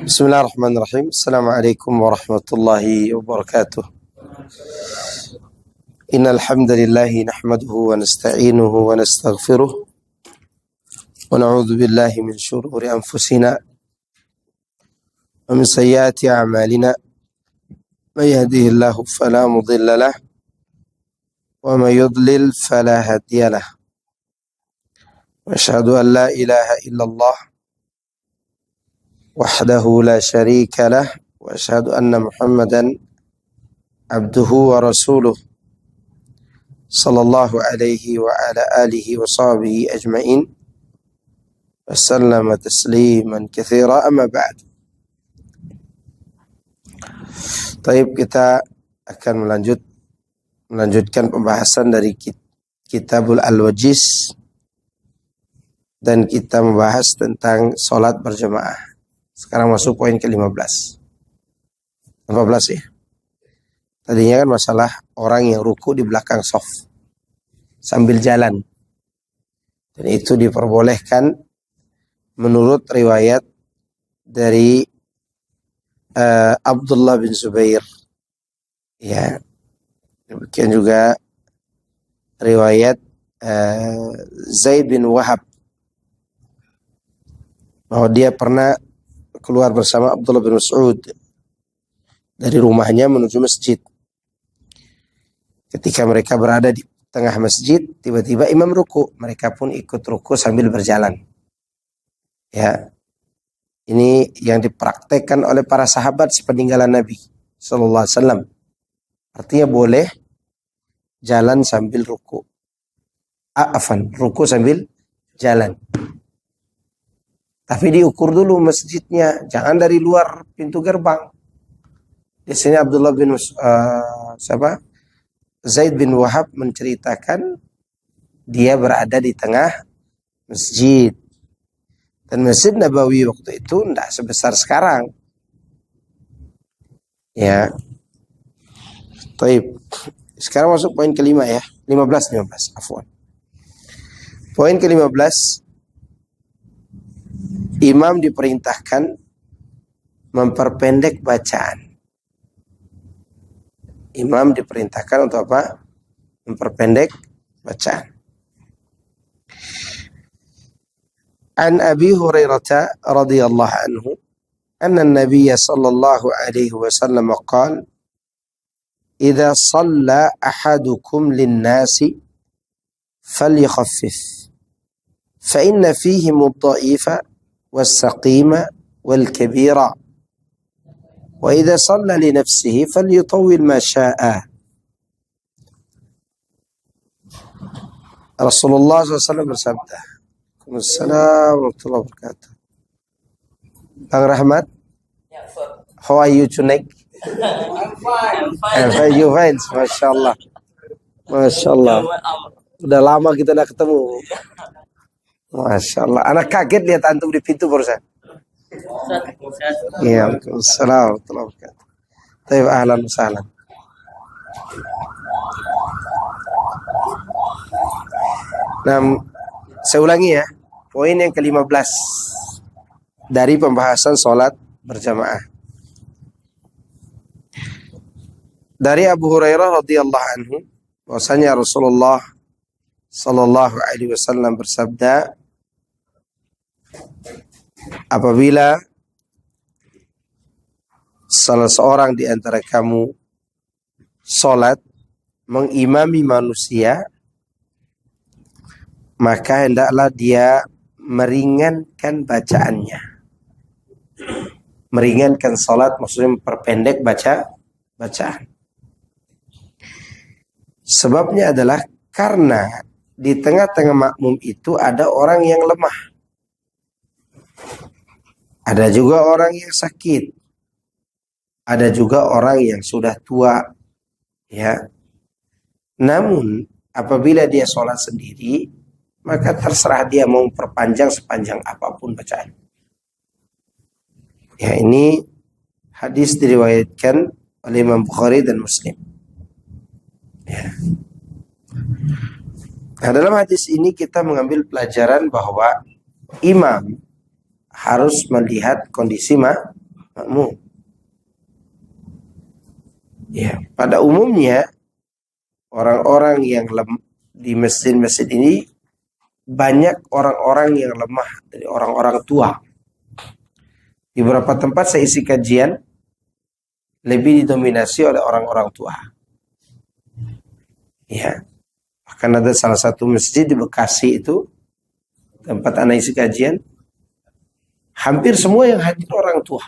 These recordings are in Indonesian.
بسم الله الرحمن الرحيم. السلام عليكم ورحمة الله وبركاته. إن الحمد لله نحمده ونستعينه ونستغفره ونعوذ بالله من شرور أنفسنا ومن سيئات أعمالنا. من يهده الله فلا مضل له ومن يضلل فلا هادي له. وأشهد أن لا إله إلا الله وحده لا شريك له وأشهد أن محمدا عبده ورسوله صلى الله عليه وعلى آله وصحبه أجمعين وسلم تسليما كثيرا. أما بعد. Taib, kita akan melanjutkan pembahasan dari Kitabul Al-Wajiz, dan kita membahas tentang sholat berjamaah. Sekarang masuk poin ke-15. 14 ya. Tadinya kan masalah orang yang ruku di belakang shaf sambil jalan. Dan itu diperbolehkan menurut riwayat dari Abdullah bin Zubair. Ya. Demikian juga riwayat Zaid bin Wahab, bahwa dia pernah keluar bersama Abdullah bin Mas'ud dari rumahnya menuju masjid. Ketika mereka berada di tengah masjid, tiba-tiba imam ruku, mereka pun ikut ruku sambil berjalan. Ya, ini yang dipraktekkan oleh para sahabat sepeninggalan Nabi Sallallahu Alaihi Wasallam. Artinya boleh jalan sambil ruku. Ruku sambil jalan. Tapi diukur dulu masjidnya, jangan dari luar pintu gerbang. Di sini Abdullah bin Zaid bin Wahab menceritakan dia berada di tengah masjid. Dan Masjid Nabawi waktu itu tidak sebesar sekarang. Ya. Taib. Sekarang masuk poin kelima ya. 15, afwan. Poin ke-15. Imam diperintahkan memperpendek bacaan. Imam diperintahkan untuk apa? Memperpendek bacaan. An Abi Hurairah radhiyallahu anhu anna an-nabiy sallallahu alaihi wasallam qala idza shalla ahadukum lin-nasi falyukhaffif fa inna fihim ad-dha'ifa والسقيم والكبير وإذا صلى لنفسه فليطول ما شاء. Rasulullah SAW bersabda, Waalaikumsalam warahmatullahi wabarakatuh. Bang Rahmat, how are you tonight? I'm fine. You fine? Masya Allah. Masya Allah. Udah lama kita udah ketemu. Masya Allah. Anak kaget lihat antum di pintu barusan. Iya, Waalaikumsalam warahmatullahi wabarakatuh. Taib, ahlan wa sahlan. Nah, saya ulangi ya. Poin yang ke-15 dari pembahasan sholat berjamaah. Dari Abu Hurairah radhiyallahu anhu, bahwasanya Rasulullah sallallahu alaihi wasallam bersabda, apabila salah seorang di antara kamu sholat mengimami manusia, maka hendaklah dia meringankan bacaannya. Meringankan sholat maksudnya memperpendek bacaan. Sebabnya adalah karena di tengah-tengah makmum itu ada orang yang lemah. Ada juga orang yang sakit. Ada juga orang yang sudah tua. Ya. Namun apabila dia sholat sendiri, maka terserah dia mau memperpanjang sepanjang apapun bacaan. Ya, ini hadis diriwayatkan oleh Imam Bukhari dan Muslim. Ya. Nah, dalam hadis ini kita mengambil pelajaran bahwa imam harus melihat kondisi makmum. Ya, pada umumnya orang-orang yang di masjid-masjid ini banyak orang-orang yang lemah dari orang-orang tua. Di beberapa tempat saya isi kajian lebih didominasi oleh orang-orang tua. Ya, bahkan ada salah satu masjid di Bekasi itu tempat anak isi kajian, hampir semua yang hadir orang tua.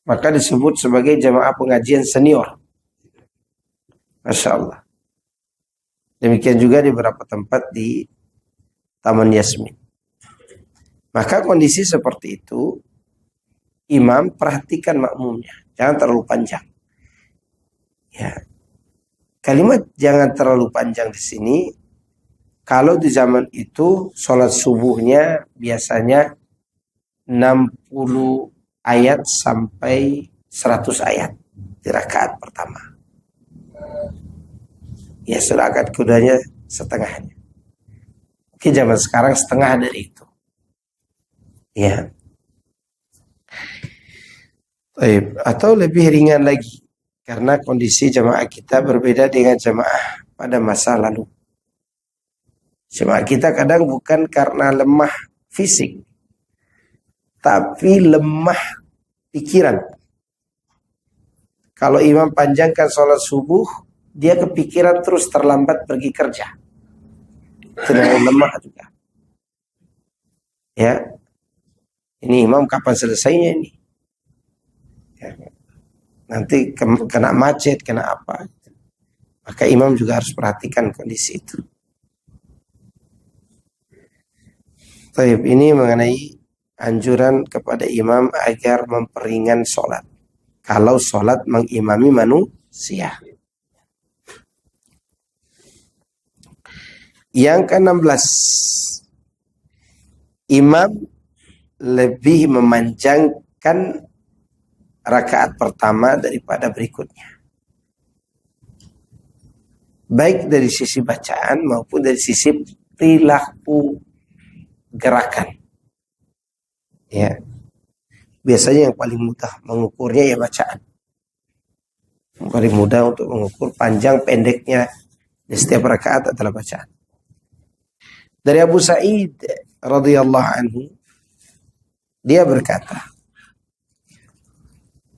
Maka disebut sebagai jamaah pengajian senior. Masya Allah. Demikian juga di beberapa tempat di Taman Yasmin. Maka kondisi seperti itu, imam perhatikan makmumnya. Jangan terlalu panjang. Ya. Kalimat jangan terlalu panjang di sini. Kalau di zaman itu sholat subuhnya biasanya 60 ayat sampai 100 ayat di rakaat pertama. Ya, sudah rakaat keduanya setengahnya. Mungkin zaman sekarang setengah dari itu. Ya. Atau lebih ringan lagi. Karena kondisi jamaah kita berbeda dengan jamaah pada masa lalu. Jemaah kita kadang bukan karena lemah fisik, tapi lemah pikiran. Kalau imam panjangkan sholat subuh, dia kepikiran terus terlambat pergi kerja. Terlalu lemah juga. Ya, ini imam kapan selesainya ini? Ya. Nanti kena macet, kena apa? Maka imam juga harus perhatikan kondisi itu. Taib, ini mengenai anjuran kepada imam agar memperingan sholat. Kalau sholat mengimami manusia. Yang ke-16, imam lebih memanjangkan rakaat pertama daripada berikutnya. Baik dari sisi bacaan maupun dari sisi perilaku gerakan. Ya. Biasanya yang paling mudah mengukurnya ya bacaan. Yang paling mudah untuk mengukur panjang pendeknya di setiap rakaat adalah bacaan. Dari Abu Sa'id radhiyallahu anhu, dia berkata,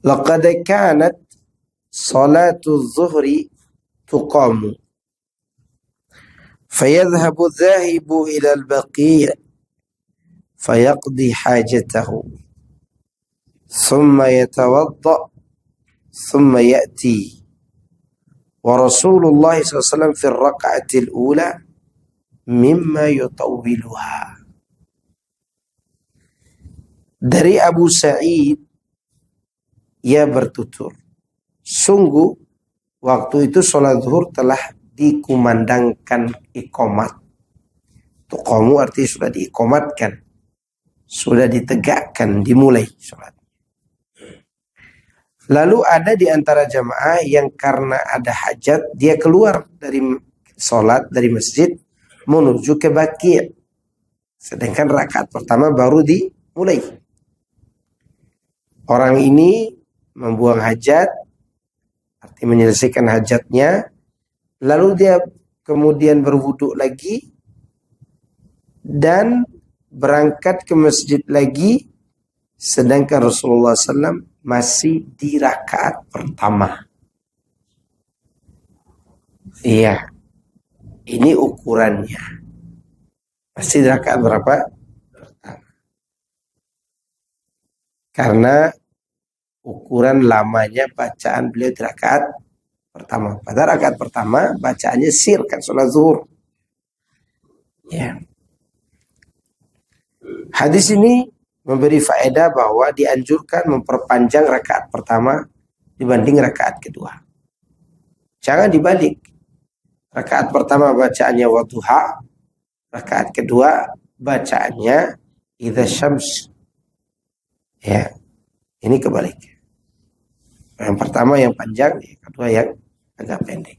laqad kanat salatu zuhri tuqamu fayadhhabu dhahibu ila al-baqi' fayaqdi hajatahu thumma yatawadda thumma ya'ti wa Rasulullah SAW fi ar-rak'ati al-ula mimma yutawwiluha. Dari Abu Sa'id, ia bertutur, sungguh waktu itu sholat zuhur telah dikumandangkan iqamat. Tuqamu artinya sudah diikomatkan, sudah ditegakkan, dimulai sholat. Lalu ada di antara jamaah yang karena ada hajat, dia keluar dari sholat, dari masjid, menuju ke Baqi'. Sedangkan rakaat pertama baru dimulai. Orang ini membuang hajat, arti menyelesaikan hajatnya, lalu dia kemudian berwudu lagi dan berangkat ke masjid lagi, sedangkan Rasulullah SAW masih di rakaat pertama. Iya, ini ukurannya. Masih di rakaat berapa? Karena ukuran lamanya bacaan beliau di rakaat pertama. Pada rakaat pertama bacaannya sir, kan sholat zuhur. Ya. Hadis ini memberi faedah bahwa dianjurkan memperpanjang rakaat pertama dibanding rakaat kedua. Jangan dibalik. Rakaat pertama bacaannya wadduha, rakaat kedua bacaannya idza syams. Ya, ini kebalik. Yang pertama yang panjang, yang kedua yang agak pendek.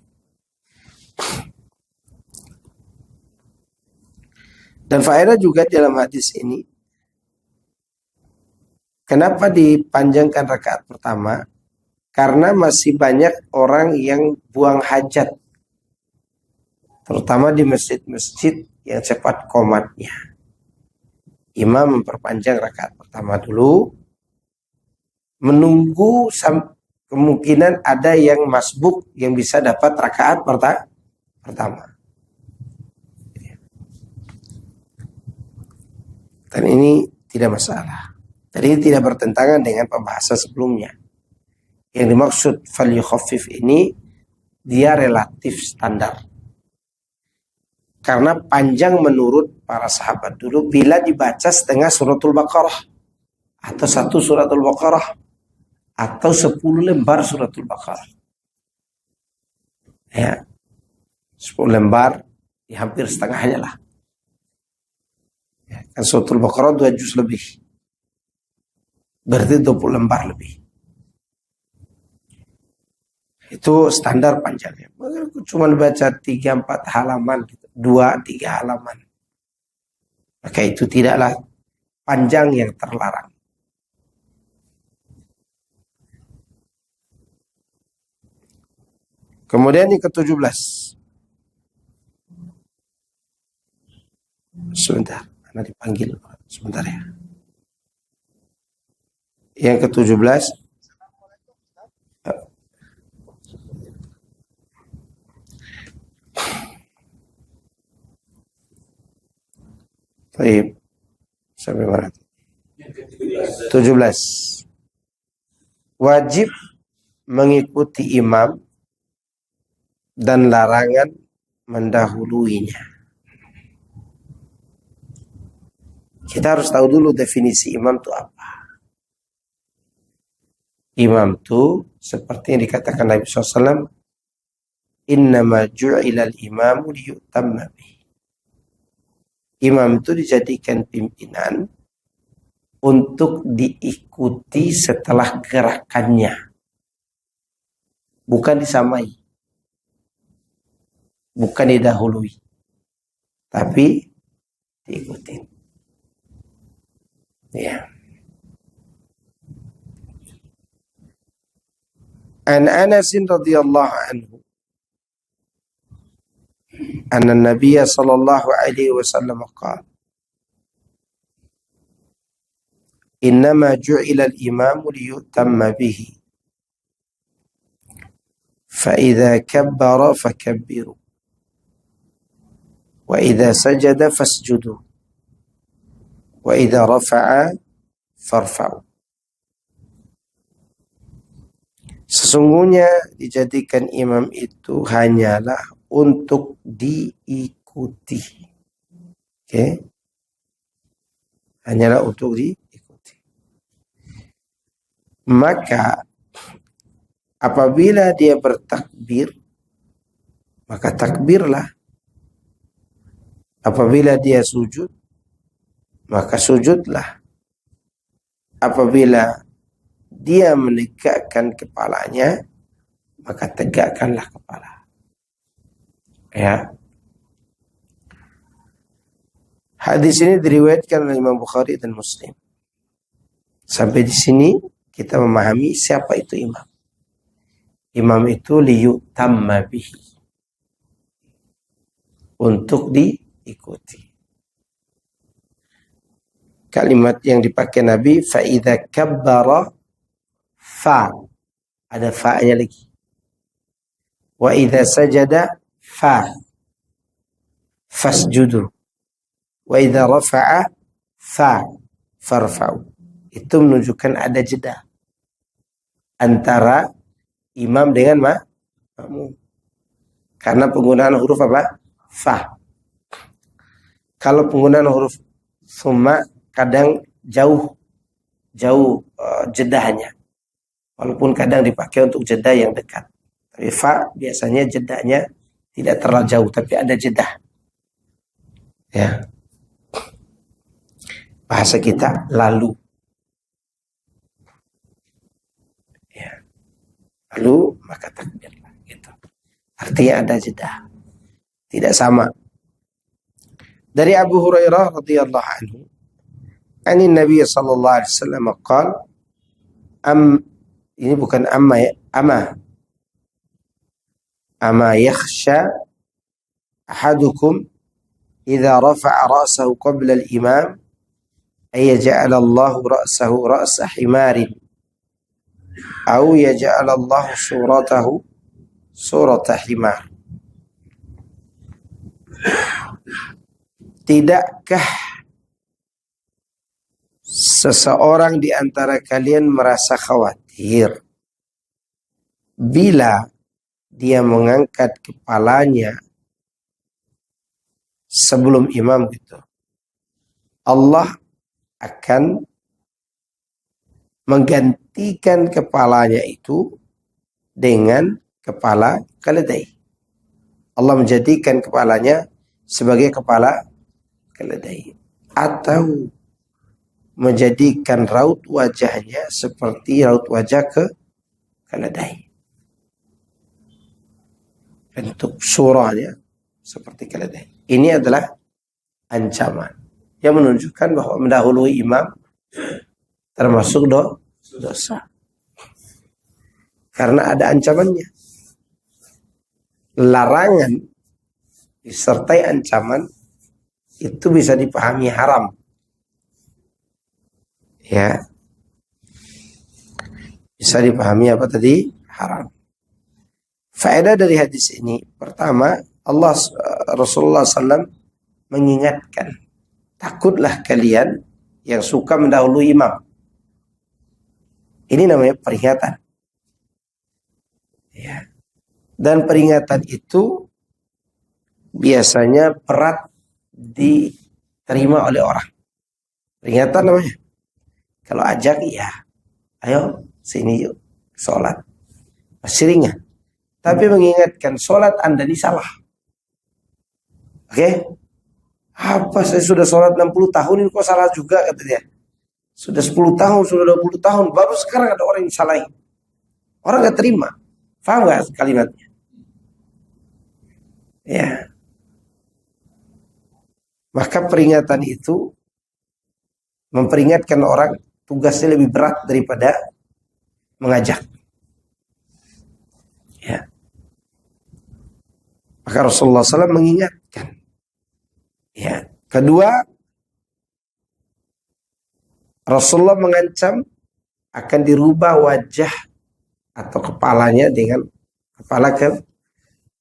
Dan faedah juga dalam hadis ini, Kenapa dipanjangkan rakaat pertama? Karena masih banyak orang yang buang hajat, terutama di masjid-masjid yang cepat qomatnya. Imam memperpanjang rakaat pertama dulu, menunggu kemungkinan ada yang masbuk yang bisa dapat rakaat pertama. Dan ini tidak masalah. Dan ini tidak bertentangan dengan pembahasan sebelumnya. Yang dimaksud falyukhaffif ini dia relatif standar. Karena panjang menurut para sahabat dulu bila dibaca setengah suratul Baqarah atau satu suratul Baqarah atau 10 lembar suratul Baqarah. Ya. 10 lembar ya hampir setengahnya lah. Ya, kan suratul Baqarah 2 juz lebih. Berarti 20 lembar lebih. Itu standar panjangnya. Aku cuma baca 3-4 halaman, 2-3 halaman. Maka itu tidaklah panjang yang terlarang. Kemudian yang ke-17. Sebentar, karena dipanggil. Sebentar ya. Yang ke-17. Baik. Sampai mana? 17. Wajib mengikuti imam dan larangan mendahuluinya. Kita harus tahu dulu definisi imam itu apa. Imam itu seperti yang dikatakan Nabi SAW, innama ju'ilal imamu liyutamma bih. Imam itu dijadikan pimpinan untuk diikuti setelah gerakannya. Bukan disamai. Bukan didahului. Tapi diikuti. Ya. An Anas radhiyallahu anhu anna an-nabiy sallallahu alaihi wasallam qala innama ju'ila al-imamu liyutamma bihi fa idza kabbara fakabbiru wa idza sajada fasjudu wa idza rafa'a farfa'u. Sesungguhnya dijadikan imam itu hanyalah untuk diikuti. Oke? Hanyalah untuk diikuti. Maka apabila dia bertakbir, maka takbirlah. Apabila dia sujud, maka sujudlah. Apabila dia menegakkan kepalanya, maka tegakkanlah kepala. Ya. Hadis ini diriwayatkan oleh Imam Bukhari dan Muslim. Sampai di sini kita memahami siapa itu imam. Imam itu liyutamma bihi. Untuk diikuti. Kalimat yang dipakai Nabi, fa idza kabbara fa, ada fa-nya lagi. Wa idza sajada fa, fasjudu. Wa idza rafa'a fa, farfa'u. Itu menunjukkan ada jeda antara imam dengan makmum. Karena penggunaan huruf apa? Fa. Kalau penggunaan huruf summa kadang jauh jedahnya. Walaupun kadang dipakai untuk jeda yang dekat. Tapi fa biasanya jedanya tidak terlalu jauh, tapi ada jedah. Ya. Bahasa kita lalu. Ya. Lalu maka takbirlah. Gitu. Artinya ada jedah. Tidak sama. Dari Abu Hurairah radhiyallahu anhu, Ani Nabi sallallahu alaihi wasallam qala ini bukan amma ya, ama yakhsha ahadukum idza rafa'a ra'sahu qabla al-imam ay yaj'ala Allahu ra'sahu ra'sa himarin aw yaj'ala Allahu suratahu surata himar. Tidakkah seseorang di antara kalian merasa khawatir bila dia mengangkat kepalanya sebelum imam gitu, Allah akan menggantikan kepalanya itu dengan kepala keledai. Allah menjadikan kepalanya sebagai kepala keledai, atau menjadikan raut wajahnya seperti raut wajah keledai. Bentuk surahnya seperti keledai. Ini adalah ancaman yang menunjukkan bahwa mendahului imam termasuk dosa. Karena ada ancamannya. Larangan disertai ancaman itu bisa dipahami haram. Ya. Bisa dipahami apa tadi? Haram. Faedah dari hadis ini, pertama, Rasulullah SAW mengingatkan, takutlah kalian yang suka mendahului imam. Ini namanya peringatan. Ya. Dan peringatan itu biasanya berat diterima oleh orang. Peringatan namanya. Kalau ajak, ya, ayo sini yuk, sholat. Masih ringan. Tapi mengingatkan, sholat Anda ini salah. Oke? Apa, saya sudah sholat 60 tahun, ini kok salah juga, kata dia. Sudah 10 tahun, sudah 20 tahun, baru sekarang ada orang yang salahin. Orang gak terima. Faham gak kalimatnya? Ya. Maka peringatan itu memperingatkan orang tugasnya lebih berat daripada mengajak. Ya. Maka Rasulullah SAW mengingatkan. Ya. Kedua, Rasulullah mengancam akan dirubah wajah atau kepalanya dengan kepala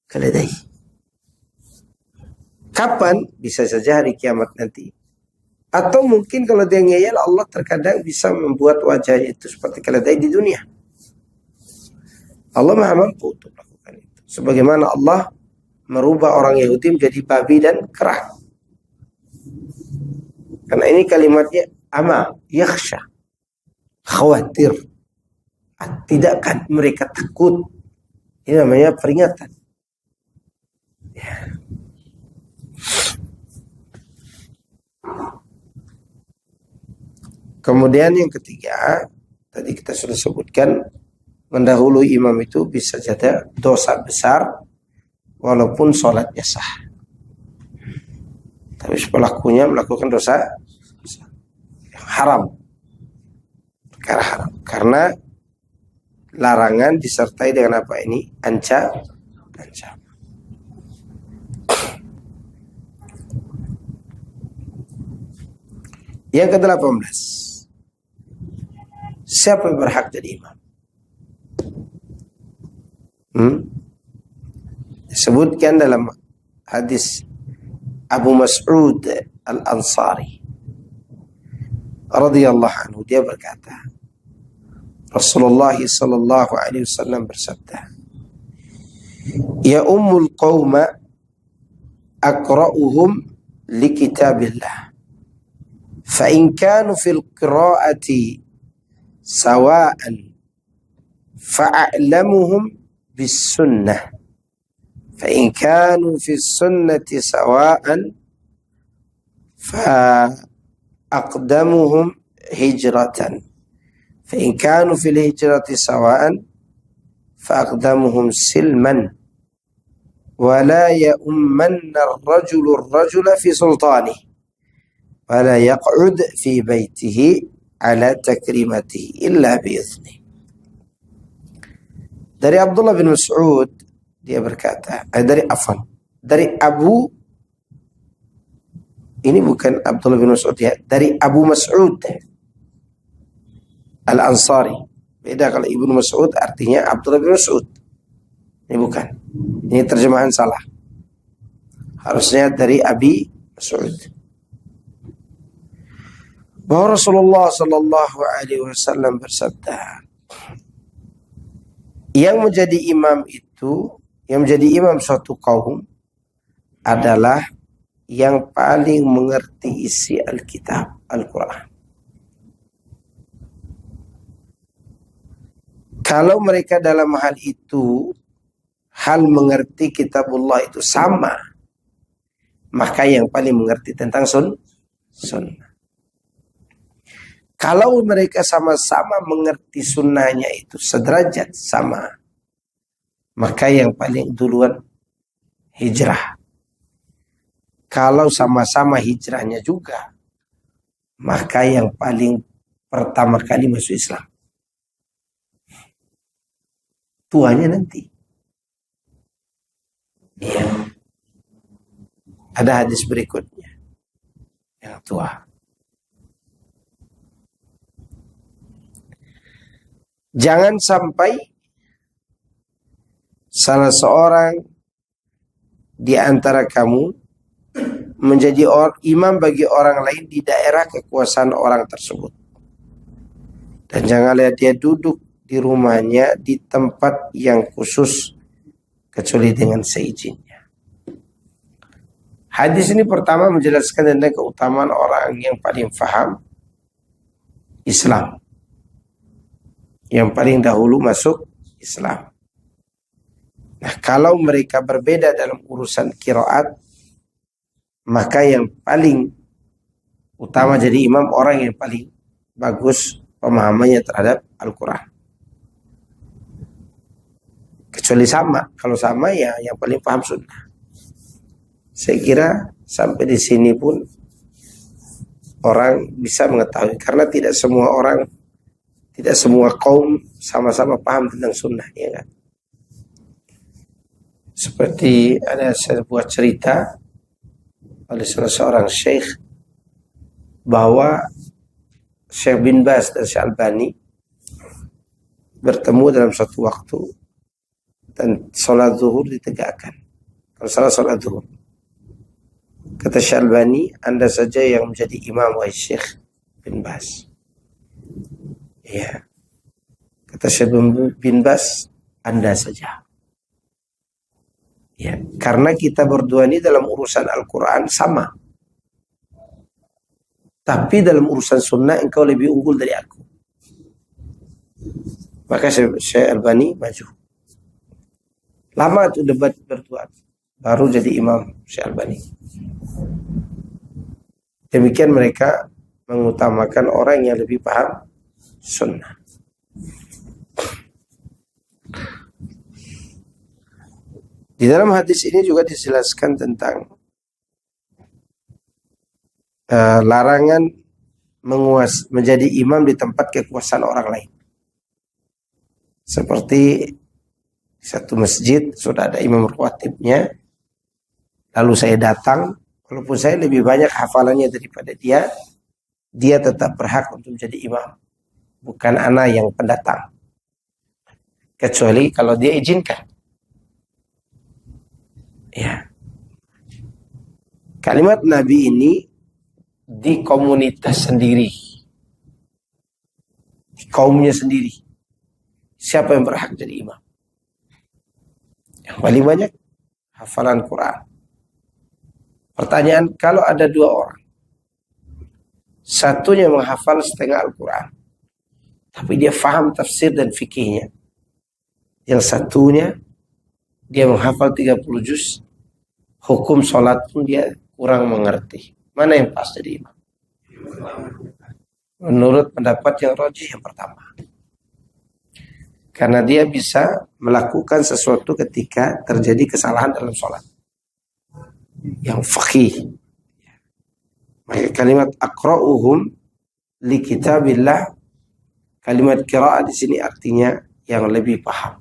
keledai. Kapan? Bisa saja hari kiamat nanti. Atau mungkin kalau dia ngeyel, Allah terkadang bisa membuat wajahnya itu seperti keledai di dunia. Allah maha mampu untuk melakukan itu. Sebagaimana Allah merubah orang Yahudi menjadi babi dan kera. Karena ini kalimatnya ama, yakhsha, khawatir. Tidakkan mereka takut. Ini namanya peringatan. Ya. Kemudian yang ketiga, tadi kita sudah sebutkan, mendahului imam itu bisa jadi dosa besar walaupun sholatnya sah. Tapi pelakunya melakukan dosa yang haram. Perkara haram. Karena larangan disertai dengan apa ini? Ancaman. Yang ke-18. Siapa yang berhak jadi imam? Disebutkan dalam hadis Abu Mas'ud Al-Ansari radhiyallahu anhu, dia berkata, Rasulullah sallallahu alaihi wasallam bersabda, ya ummul qauma aqra'uhum li kitabillah fa in kanu fil qira'ati sawa'an fa'alamuhum bis sunnah fa in kanu fis sunnati sawa'an fa aqdamuhum hijratan fa in kanu fil hijrati sawa'an fa aqdamuhum silman wa la ya'ummanna ar-rajulu ar-rajula fi sultanihi wala yaq'ud fi baitihi ala takrimatihi illa bi'izni. Dari Abdullah bin Mas'ud dia berkata, dari Abu, ini bukan Abdullah bin Mas'ud ya, dari Abu Mas'ud Al-Ansari. Beda kalau Ibnu Mas'ud artinya Abdullah bin Mas'ud. Ini bukan. Ini terjemahan salah. Harusnya dari Abi Mas'ud. Bahwa Rasulullah sallallahu alaihi wasallam bersabda, yang menjadi imam itu, yang menjadi imam suatu kaum adalah yang paling mengerti isi Alkitab, Al-Quran. Kalau mereka dalam hal itu, hal mengerti kitabullah itu sama, maka yang paling mengerti tentang sunnah. Kalau mereka sama-sama mengerti sunnahnya itu sederajat sama, maka yang paling duluan hijrah. Kalau sama-sama hijrahnya juga, maka yang paling pertama kali masuk Islam. Tuanya nanti. Iya. Ada hadis berikutnya. Yang tua. Jangan sampai salah seorang di antara kamu menjadi imam bagi orang lain di daerah kekuasaan orang tersebut. Dan janganlah dia duduk di rumahnya di tempat yang khusus kecuali dengan seizinnya. Hadis ini pertama menjelaskan tentang keutamaan orang yang paling faham Islam, yang paling dahulu masuk Islam. Nah, kalau mereka berbeda dalam urusan qiraat, maka yang paling utama jadi imam orang yang paling bagus pemahamannya terhadap Al-Quran. Kecuali sama, kalau sama ya yang paling paham sunnah. Saya kira sampai di sini pun orang bisa mengetahui, karena tidak semua orang, tidak semua kaum sama-sama paham tentang sunnah, ya kan? Seperti ada sebuah cerita oleh salah seorang syekh bahwa Syekh bin Baz dan Syekh Albani bertemu dalam suatu waktu dan sholat zuhur ditegakkan. Kalau salah sholat zuhur, kata Syekh Albani, Anda saja yang menjadi imam wahai Syekh bin Baz. Ya, kata Syekh bin Baz, Anda saja. Ya, karena kita berdua ini dalam urusan Al-Quran sama. Tapi dalam urusan sunnah engkau lebih unggul dari aku. Maka Syekh Albani maju. Lama itu debat berdua. Baru jadi imam Syekh Albani. Demikian mereka mengutamakan orang yang lebih paham sunnah. Di dalam hadis ini juga dijelaskan tentang larangan menjadi imam di tempat kekuasaan orang lain. Seperti satu masjid sudah ada imam rawatibnya, lalu saya datang, walaupun saya lebih banyak hafalannya daripada dia, dia tetap berhak untuk menjadi imam, bukan ana yang pendatang. Kecuali kalau dia izinkan. Ya. Kalimat Nabi ini di komunitas sendiri, di kaumnya sendiri. Siapa yang berhak jadi imam? Yang paling banyak hafalan Quran. Pertanyaan, kalau ada dua orang, satunya menghafal setengah Al-Quran, tapi dia faham tafsir dan fikihnya. Yang satunya dia menghafal 30 juz, hukum sholat pun dia kurang mengerti. Mana yang pas jadi imam? Menurut pendapat yang rajih yang pertama. Karena dia bisa melakukan sesuatu ketika terjadi kesalahan dalam sholat. Yang faqih. Maka kalimat aqra'uhum li kitabillah, kalimat qiraah di sini artinya yang lebih paham.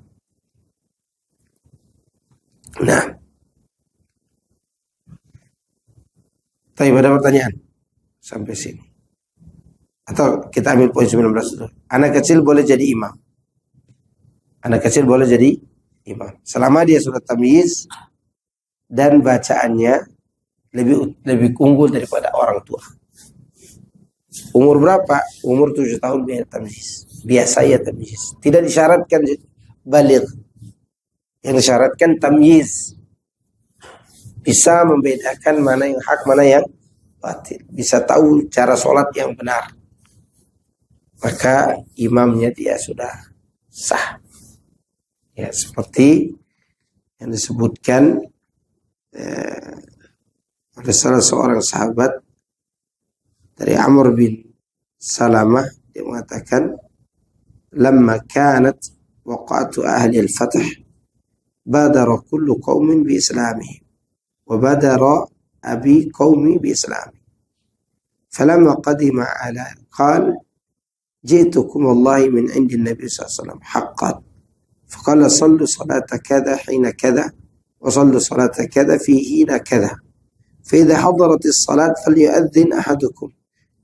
Nah, tapi ada pertanyaan sampai sini. Atau kita ambil poin 19 dulu. Anak kecil boleh jadi imam. Anak kecil boleh jadi imam. Selama dia sudah tamyiz dan bacaannya lebih unggul daripada orang tua. Umur berapa? Umur 7 tahun biar tamyiz. Biasa ya tamyiz. Tidak disyaratkan baligh. Yang disyaratkan tamyiz. Bisa membedakan mana yang hak, mana yang batil. Bisa tahu cara sholat yang benar. Maka imamnya dia sudah sah. Ya, seperti yang disebutkan oleh salah seorang sahabat dari Amr bin Salamah, dia mengatakan, "Lamma kanat waqa'atu ahli al-fath, badara kullu qaumin bi islamihim, wa badara abi qaumi bi islami. Falamma qadima ala qala جئتكم الله من عند النبي صلى الله عليه وسلم حقا فقال صلوا صلاة كذا حين كذا وصلوا صلاة كذا في حين كذا فإذا حضرت الصلاة فليؤذن أحدكم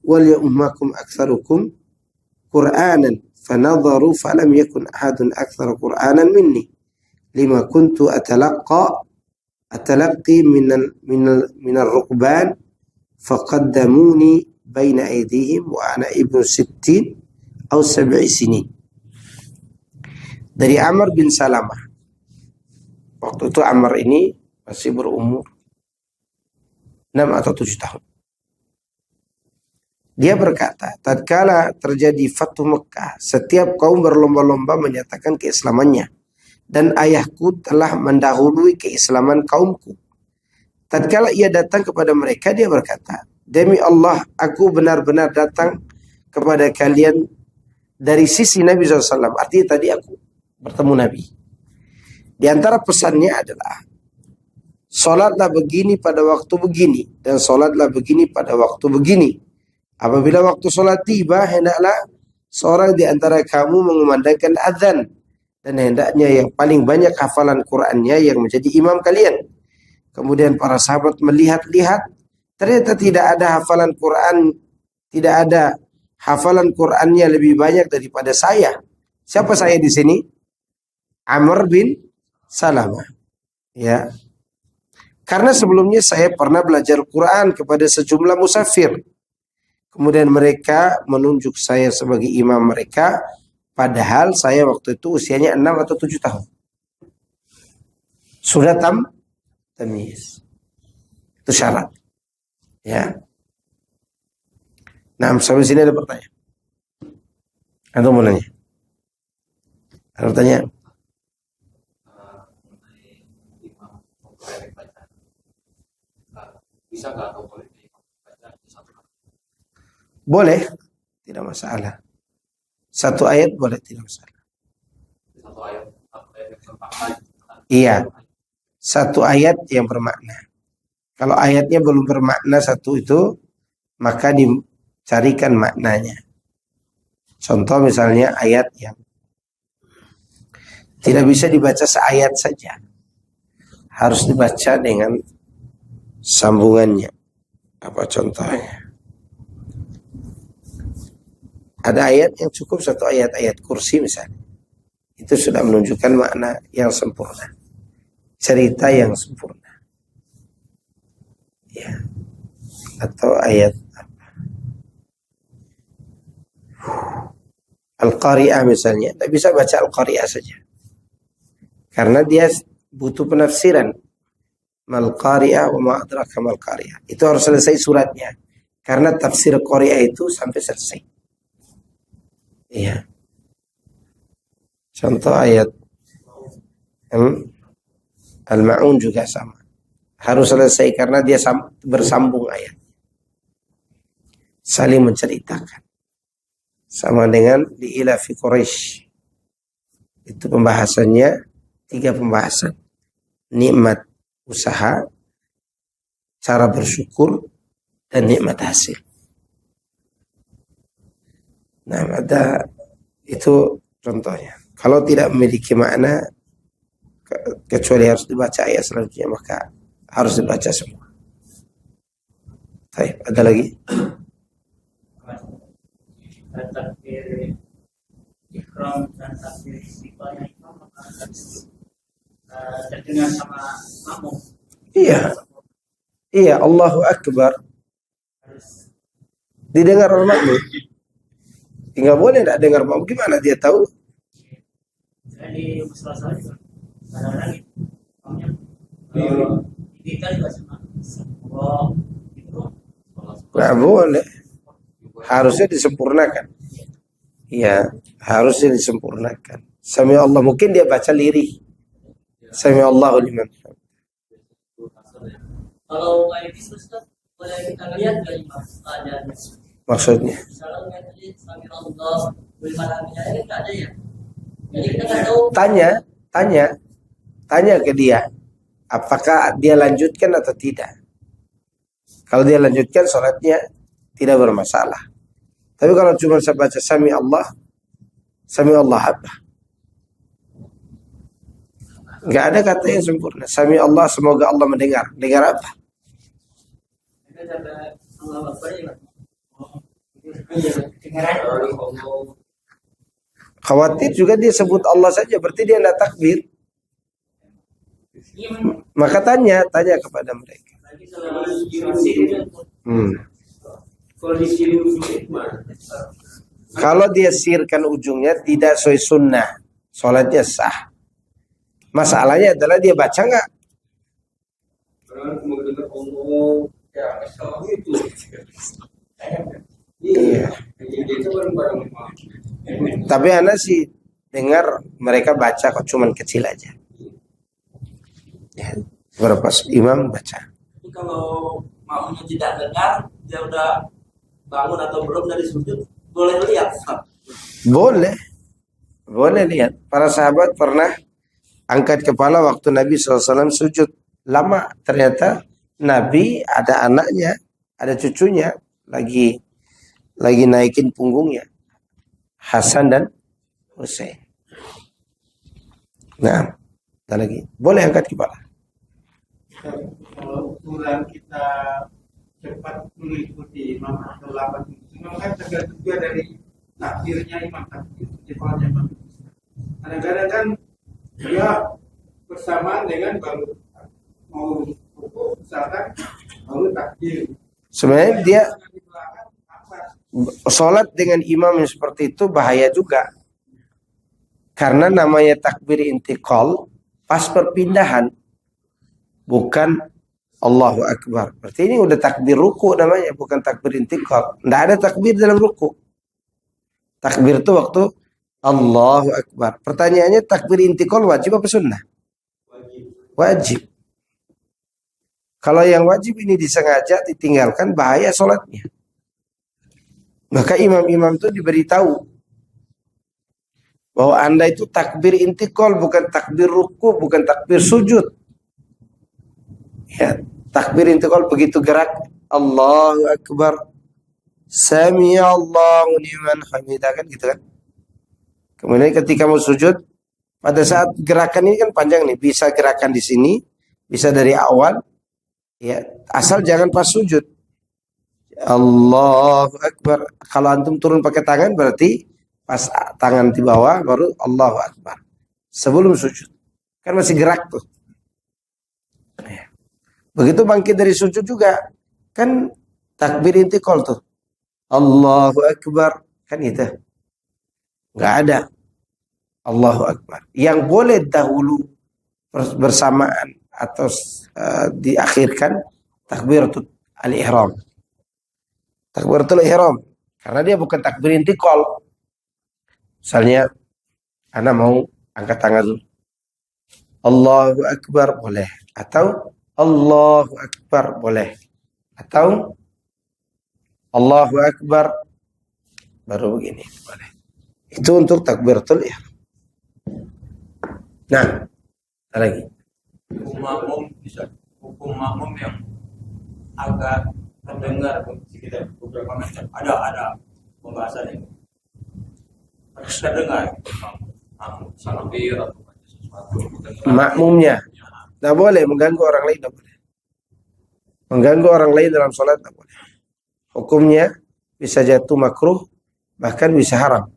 وليؤمكم أكثركم قرآنا فنظروا فلم يكن أحد أكثر قرآنا مني لما كنت أتلقي من الركبان فقدموني بين أيديهم وأنا ابن 60 atau 7 sinin." Dari Amr bin Salamah. Waktu itu Amr ini masih berumur 6 atau 7 tahun. Dia berkata, tatkala terjadi Fathu Mekah, setiap kaum berlomba-lomba menyatakan keislamannya, dan ayahku telah mendahului keislaman kaumku. Tatkala ia datang kepada mereka, dia berkata, "Demi Allah, aku benar-benar datang kepada kalian dari sisi Nabi SAW." Artinya tadi aku bertemu Nabi. Di antara pesannya adalah, sholatlah begini pada waktu begini, dan sholatlah begini pada waktu begini. Apabila waktu sholat tiba, hendaklah seorang di antara kamu mengumandangkan azan, dan hendaknya yang paling banyak hafalan Qur'annya yang menjadi imam kalian. Kemudian para sahabat melihat-lihat, ternyata tidak ada hafalan Quran, tidak ada hafalan Qur'annya lebih banyak daripada saya. Siapa saya di sini? Amr bin Salamah. Ya. Karena sebelumnya saya pernah belajar Quran kepada sejumlah musafir. Kemudian mereka menunjuk saya sebagai imam mereka, padahal saya waktu itu usianya 6 atau 7 tahun. Sudah tamyiz. Itu syarat. Ya. Nah, sampai sini ada pertanyaan. Atau mau nanya? Ada pertanyaan? Bisa nggak atau boleh Boleh, tidak masalah. Satu ayat boleh, tidak masalah. satu ayat yang bermakna? Iya, satu ayat yang bermakna. Kalau ayatnya belum bermakna satu itu, maka dicarikan maknanya. Contoh misalnya ayat yang tidak bisa dibaca seayat saja. Harus dibaca dengan sambungannya. Apa contohnya? Ada ayat yang cukup satu ayat kursi misalnya. Itu sudah menunjukkan makna yang sempurna. Cerita yang sempurna. Ya. Atau ayat Al-Qari'ah misalnya. Tidak bisa baca Al-Qari'ah saja. Karena dia butuh penafsiran. Mal-Qari'ah wa ma'adraka mal-Qari'ah. Itu harus selesai suratnya. Karena tafsir Qari'ah itu sampai selesai. Iya. Contoh ayat Al-Ma'un juga sama. Harus selesai karena dia bersambung ayat. Saling menceritakan. Sama dengan di Ilafi Quraisy. Itu pembahasannya 3 pembahasan. Nikmat usaha, cara bersyukur, dan nikmat hasil. Nah, ada itu contohnya. Kalau tidak memiliki makna kecuali harus dibaca ayat selanjutnya, maka harus dibaca semua. Baik, ada lagi? Takbir ikram dan takbir istiqlal imam harus terdengar sama makmum. Iya. Iya, Allahu Akbar Harus didengar oleh makmum. Enggak boleh tidak dengar makmum. Gimana dia tahu? saya di musola juga kadang-kadang imamnya digital juga sama Allah gitu. Nggak boleh. Harusnya disempurnakan. Iya, harusnya disempurnakan. Sami Allah, mungkin dia baca lirih. Sami Allahu liman hamidah. Kalau kayak gitu Ustaz, boleh kita lihat nggak imam ada Maksudnya. misalnya nggak tadi sami Allah liman hamidah ini nggak ada ya, jadi kita nggak tahu. Tanya ke dia, apakah dia lanjutkan atau tidak. Kalau dia lanjutkan, sholatnya tidak bermasalah. Tapi kalau cuma saya baca Sami Allah apa? Nggak ada kata yang sempurna. Sami Allah, semoga Allah mendengar. Dengar apa? Kita jaga Allah Akbar ya. Dengaran. Khawatir juga dia sebut Allah saja, berarti dia tidak takbir. Iya, Maka tanya kepada mereka. lagi Kalau dia sirkan ujungnya tidak sesuai sunnah, sholatnya sah. Masalahnya adalah dia baca nggak? Iya. Tapi anak sih dengar mereka baca kok, cuman kecil aja. Ya, berapa imam baca. Tapi kalau maunya tidak dengar, dia udah bangun atau belum dari sujud, boleh lihat. Boleh lihat. Para sahabat pernah angkat kepala waktu Nabi SAW sujud lama. Ternyata Nabi ada anaknya, ada cucunya lagi naikin punggungnya, Hasan dan Hussein. Nah, ada lagi. Boleh angkat kepala. Kalau ukuran kita cepat mengikuti imam atau lambat, imam kan tergantung juga dari takbirnya imam, takbir istiqomahnya imam. Kadang-kadang kan dia bersamaan dengan baru mau rukuk, misalkan baru takbir. Sebenarnya dia Di belakang apa? sholat dengan imam yang seperti itu bahaya juga. Karena namanya takbir intiqal pas perpindahan, bukan Allahu Akbar. Berarti ini udah takbir ruku namanya, bukan takbir intiqal. Tidak ada takbir dalam ruku. Takbir itu waktu Allahu Akbar. Pertanyaannya, takbir intiqal wajib apa sunnah? Wajib. Kalau yang wajib ini disengaja ditinggalkan, bahaya sholatnya. Maka imam-imam itu diberitahu bahwa Anda itu takbir intiqal, bukan takbir ruku, bukan takbir sujud. Ya, takbir intiqal begitu gerak, Allahu Akbar, Sami Allahu liman hamidah, kan gitu kan. Kemudian ketika mau sujud, pada saat gerakan ini kan panjang nih, bisa gerakan di sini, bisa dari awal, ya asal jangan pas sujud. Allahu Akbar. Kalau antum turun pakai tangan berarti pas tangan di bawah baru Allahu Akbar. Sebelum sujud. Kan masih gerak tuh. Begitu bangkit dari sujud juga. Kan takbir intiqal tuh. Allahu Akbar. Kan itu. Nggak ada. Allahu Akbar. Yang boleh dahulu bersamaan atau diakhirkan takbiratul al-ihram. Takbiratul ihram. Karena dia bukan takbir intiqal. Misalnya, Anda mau angkat tangan dulu. Allahu Akbar boleh. Atau Allahu Akbar boleh. Atau Allahu Akbar baru begini boleh. Itu untuk takbiratul ihram. Nah, ada lagi. Hukum makmum bisa, hukum makmum yang agak Mendengar kita beberapa macam ada pembahasan ini. Harus dengar. Takbir atau baca sesuatu. Makmumnya. Tidak boleh mengganggu orang lain. Tidak boleh. Mengganggu orang lain dalam sholat tidak boleh. Hukumnya bisa jatuh makruh, bahkan bisa haram.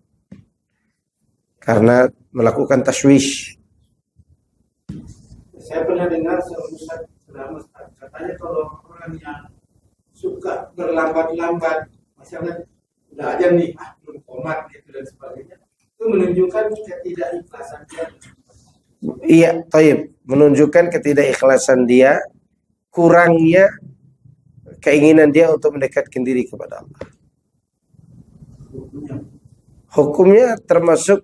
Karena melakukan taswish. Saya pernah dengar seorang ustaz, katanya kalau orang yang suka berlambat-lambat, misalnya udah aja nih, belum komat gitu dan sebagainya, itu menunjukkan ketidakikhlasan dia. Iya, taib. Menunjukkan ketidakikhlasan dia, kurangnya keinginan dia untuk mendekatkan diri kepada Allah. Hukumnya termasuk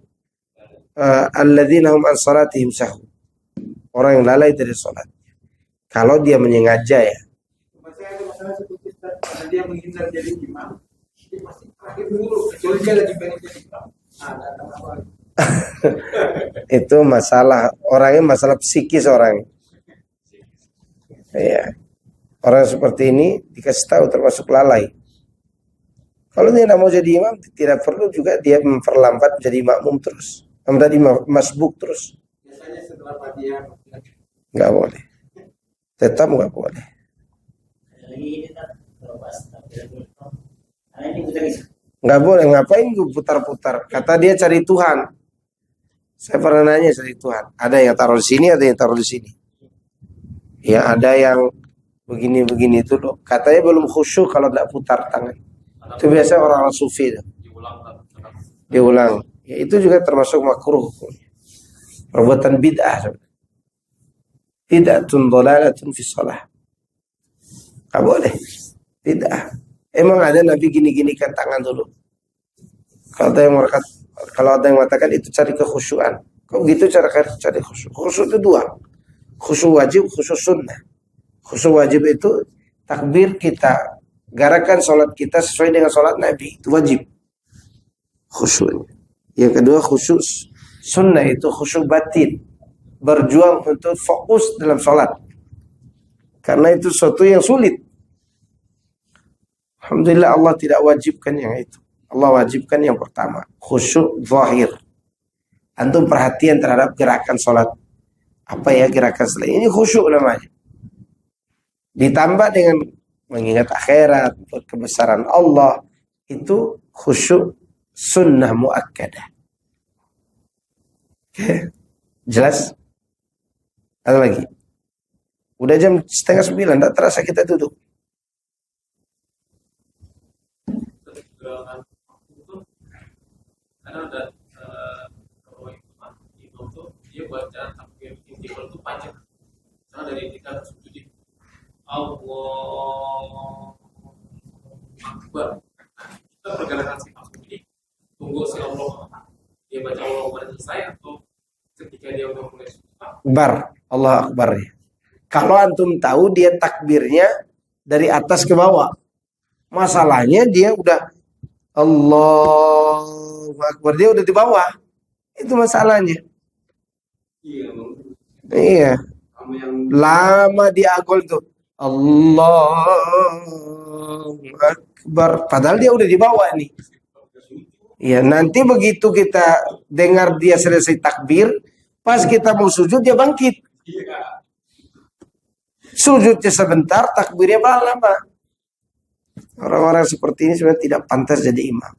alladzina hum an salatihim sahun. Orang yang lalai dari salat. Kalau dia menyengaja ya. Saya ada masalah seperti itu, karena dia menghindar jadi imam, dia pasti terakhir dulu, kecuali dia lagi pengen jadi imam. Nah, ada apa? Itu masalah orangnya, masalah psikis orang. Ya. Orang seperti ini dikasih tahu termasuk lalai. Kalau dia tidak mau jadi imam, tidak perlu juga dia memperlambat menjadi makmum terus, menjadi masbuk terus. Biasanya setelah Fatihah, Nggak boleh. Tetap nggak boleh. Nggak boleh. Ngapain gue putar-putar? Kata dia cari Tuhan. Saya pernah nanya cari Tuhan. Ada yang taruh di sini, ada yang taruh di sini. Ya ada yang begini-begini itu loh. Katanya belum khusyuk kalau tidak putar tangan. Itu biasa orang sufi. Diulang. Ya, itu juga termasuk makruh. Perbuatan bid'ah. Bid'atun dhalalatun fi shalah. Nggak boleh. Bid'ah. Emang ada Nabi gini-ginikan tangan dulu. Kalau ada yang mengatakan itu cari kekhusyuan. Kok gitu cara cari khusyuk? Khusyuk itu dua. Khusyuk wajib, khusyuk sunnah. Khusyuk wajib itu takbir kita, gerakan sholat kita sesuai dengan sholat Nabi. Itu wajib. Khusyuknya. Yang kedua khusyuk sunnah itu khusyuk batin. Berjuang untuk fokus dalam sholat. Karena itu sesuatu yang sulit. Alhamdulillah Allah tidak wajibkan yang itu. Allah wajibkan yang pertama. Khusyuk zahir. Antum perhatian terhadap gerakan sholat. Apa ya gerakan sholat? Ini khusyuk namanya. Ditambah dengan mengingat akhirat, kebesaran Allah. Itu khusyuk sunnah muakkadah. Oke. Jelas? Ada lagi? Udah jam 8:30, tidak terasa kita duduk. Karena ada kalau itu tuh dia baca takbir intikal itu panjang. Karena dari intikal ke sujud Allah Akbar. Kita pergerakan si maksud ini tunggu si Allah dia baca Allah Akbar selesai atau ketika dia udah mulai sujud. Bar, Allah Akbar. Kalau antum tahu dia takbirnya dari atas ke bawah. Masalahnya dia udah Allahu Akbar, dia udah di bawah. Itu masalahnya. Iya. Lama dia agol tuh. Allahu Akbar. Padahal dia udah di bawah nih. Iya, nanti begitu kita dengar dia selesai takbir, pas kita mau sujud dia bangkit. Sujudnya sebentar, takbirnya lama. Orang-orang seperti ini sebenarnya tidak pantas jadi imam.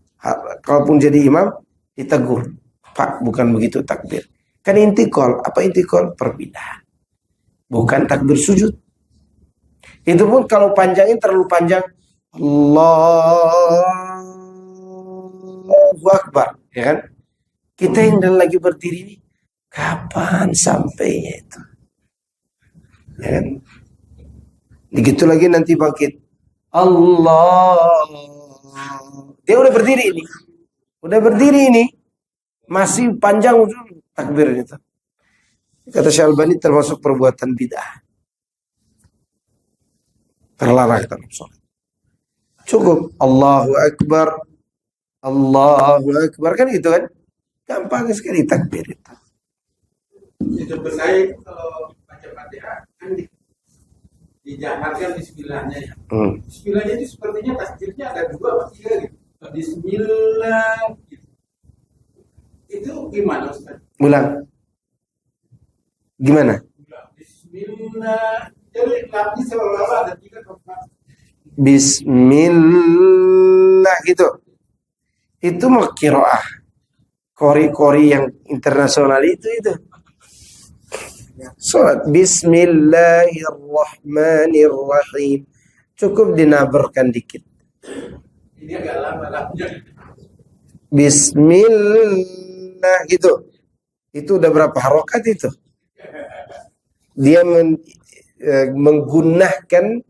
Kalaupun jadi imam, ditegur. Pak, bukan begitu takbir. Kan intikal. Apa intikal? Perbedaan. Bukan takbir sujud. Itu pun kalau panjangin terlalu panjang. Allahu Akbar. Ya kan? Kita yang lagi berdiri ini. Kapan sampainya itu? Ya kan? Begitu lagi nanti bangkit. Allah. Dia udah berdiri ini. Udah berdiri ini. Masih panjang takbir itu. Kata Syalbani termasuk perbuatan bid'ah. Terlarang dalam sholat. Cukup. Allahu Akbar. Allahu Akbar. Kan gitu kan. Gampang sekali takbir itu. Itu saya kalau baca Fatihah kan dijaharkan bismillahnya ya. Hmm. Bismillahnya itu sepertinya takbirnya ada 2 atau 3 gitu. Bismillah gitu. Itu gimana Ustaz? Ulang. Gimana? Bismillah. Jadi lamnya seolah-olah ada 3 atau 4. Bismillah gitu. Itu mau qiraah. Kori-kori yang internasional itu. Salat Bismillahirrahmanirrahim. Cukup dinaberkan dikit. Ini agak lama lamnya. Bismillah gitu. Itu udah berapa harokat itu? Dia menggunakan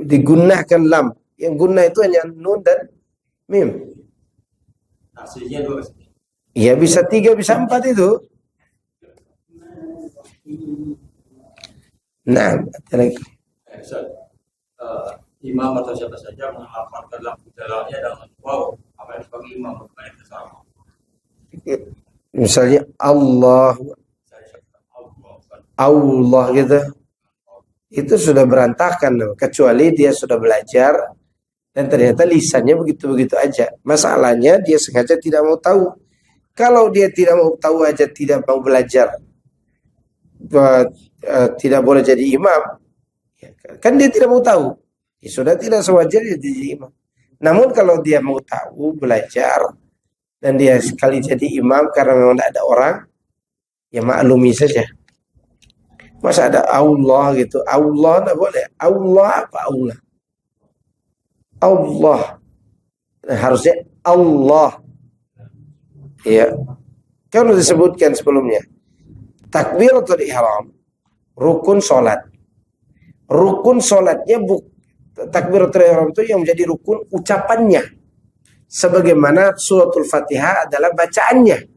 digunakan lam. Yang guna itu hanya nun dan mim. Aslinya 2. Ya bisa 3, bisa 4 itu. Nah, ada lagi. Imam atau siapa saja menghafalkan lafaz dalamnya dengan wow, apa yang sebagai imam bukan sama. Misalnya Allah gitu. Itu sudah berantakan, kecuali dia sudah belajar dan ternyata lisannya begitu-begitu aja. Masalahnya dia sengaja tidak mau tahu. Kalau dia tidak mau tahu aja, tidak mau belajar, tidak boleh jadi imam, kan dia tidak mau tahu. Ya sudah, tidak sewajarnya jadi imam. Namun kalau dia mau tahu, belajar, dan dia sekali jadi imam karena memang tidak ada orang, ya maklumi saja. Masa ada Allah gitu? Allah tidak boleh. Allah apa Allah? Allah. Nah, harusnya Allah. Ya. Kan sudah disebutkan sebelumnya. Takbiratul ihram, rukun salat. Rukun salatnya takbiratul ihram itu yang menjadi rukun ucapannya. Sebagaimana suratul Fatihah adalah bacaannya.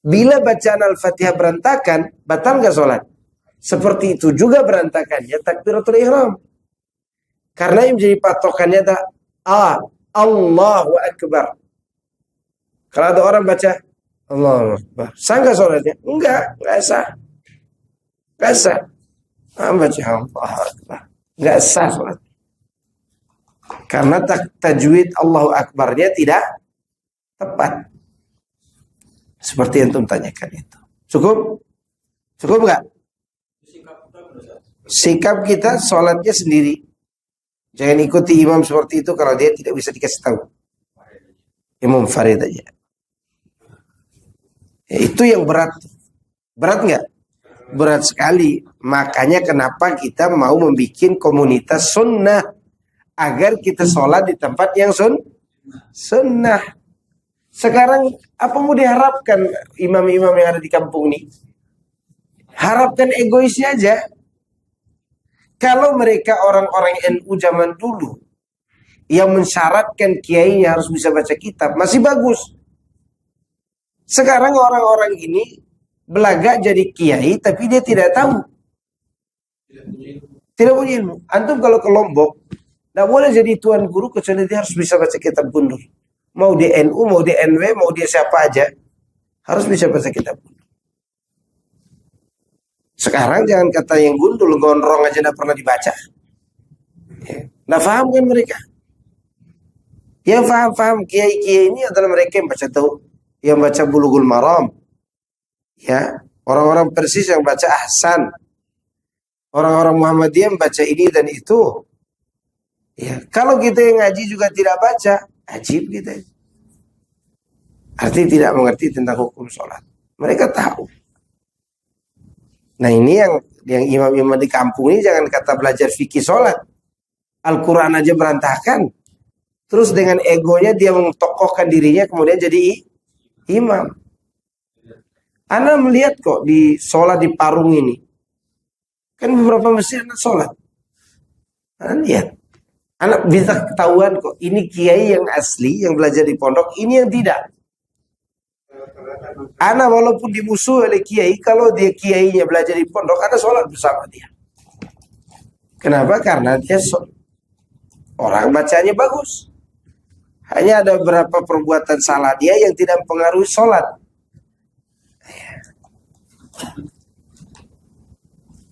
Bila bacaan Al-Fatihah berantakan, batal nggak sholat? Seperti itu juga berantakannya takbiratul ihram. Karena yang menjadi patokannya adalah Allahu Akbar. Kalau ada orang baca Allahu Akbar, sah nggak sholatnya? Enggak sah. Nggak sah. Baca Allahu Akbar, nggak sah sholat. Karena tajwid Allahu Akbarnya tidak tepat. Seperti yang antum tanyakan itu. Cukup? Cukup nggak? Sikap kita sholatnya sendiri. Jangan ikuti imam seperti itu kalau dia tidak bisa dikasih tahu. Imam farid aja. Ya, itu yang berat. Berat nggak? Berat sekali. Makanya kenapa kita mau membuat komunitas sunnah. Agar kita sholat di tempat yang sunnah. Sekarang apa mau diharapkan imam-imam yang ada di kampung ini? Harapkan egoisnya aja. Kalau mereka orang-orang NU zaman dulu yang mensyaratkan kiainya harus bisa baca kitab, masih bagus. Sekarang orang-orang ini belagak jadi kiai tapi dia tidak tahu. Tidak punya ilmu. Antum kalau ke Lombok, tidak boleh jadi tuan guru kecuali dia harus bisa baca kitab Gundur. Mau di NU, mau di NW, mau dia siapa aja, harus bisa baca kitab Gundur. Sekarang jangan kata yang gundul, gondrong aja tidak pernah dibaca. Nah, paham kan mereka? Yang paham kiai-kiai ini adalah mereka yang baca tahu, yang baca Bulughul Maram. Ya, orang-orang Persis yang baca Ahsan. Orang-orang Muhammadiyah yang baca ini dan itu. Ya, kalau kita yang ngaji juga tidak baca, ajib kita. Artinya tidak mengerti tentang hukum sholat. Mereka tahu. Nah, ini yang imam-imam di kampung ini jangan kata belajar fikih sholat. Al-Quran aja berantakan. Terus dengan egonya dia mentokohkan dirinya kemudian jadi imam. Ana melihat kok di sholat di Parung ini. Kan beberapa masjid anak sholat. Ana lihat. Anak bisa ketahuan kok. Ini kiai yang asli yang belajar di pondok. Ini yang tidak. Anak walaupun dimusuhi oleh kiai, kalau dia kiainya belajar di pondok, anak sholat bersama dia. Kenapa? Karena dia orang bacanya bagus. Hanya ada beberapa perbuatan salah dia yang tidak mempengaruhi sholat.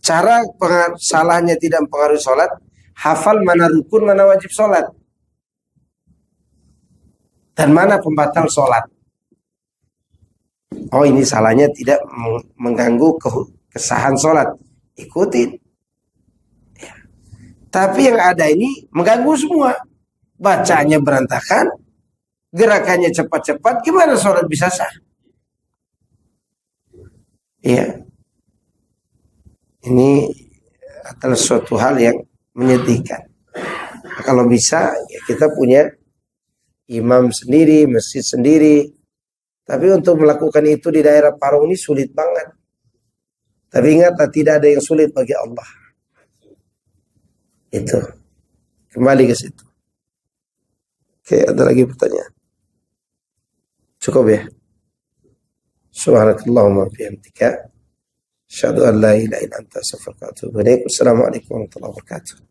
Cara salahnya tidak mempengaruhi sholat, hafal mana rukun, mana wajib sholat, dan mana pembatal sholat. Oh, ini salahnya tidak mengganggu kesahan sholat, ikutin. Ya. Tapi yang ada ini mengganggu semua. Bacanya berantakan, gerakannya cepat-cepat, gimana sholat bisa sah? Iya. Ini adalah suatu hal yang menyedihkan. Kalau bisa ya kita punya imam sendiri, masjid sendiri. Tapi untuk melakukan itu di daerah Parung ini sulit banget. Tapi ingatlah, tidak ada yang sulit bagi Allah. Itu. Kembali ke situ. Oke, ada lagi pertanyaan? Cukup ya? Subhanakallahumma bihamdika asyhadu an la ilaha illa anta astaghfiruka wa atubu ilaik. Wassalamualaikum warahmatullahi wabarakatuh.